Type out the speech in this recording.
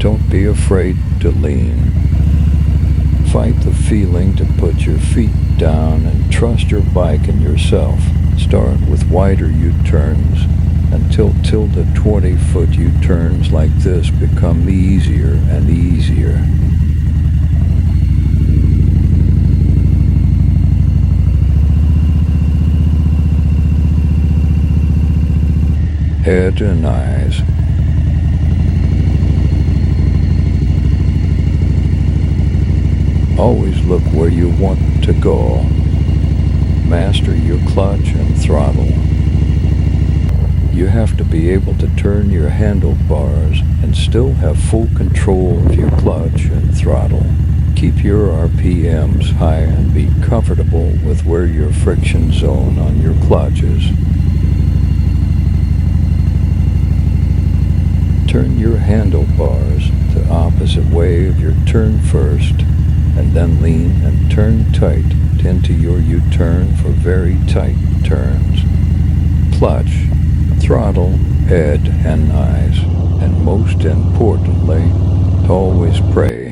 Don't be afraid to lean. Fight the feeling to put your feet down and trust your bike and yourself. Start with wider U-turns until the 20-foot U-turns like this become easier and easier. Head and eyes. Always look where you want to go. Master your clutch and throttle. You have to be able to turn your handlebars and still have full control of your clutch and throttle. Keep your RPMs high and be comfortable with where your friction zone on your clutch is. Turn your handlebars the opposite way of your turn first, and then lean and turn tight into your U-turn for very tight turns. Clutch, throttle, head, and eyes, and most importantly, always pray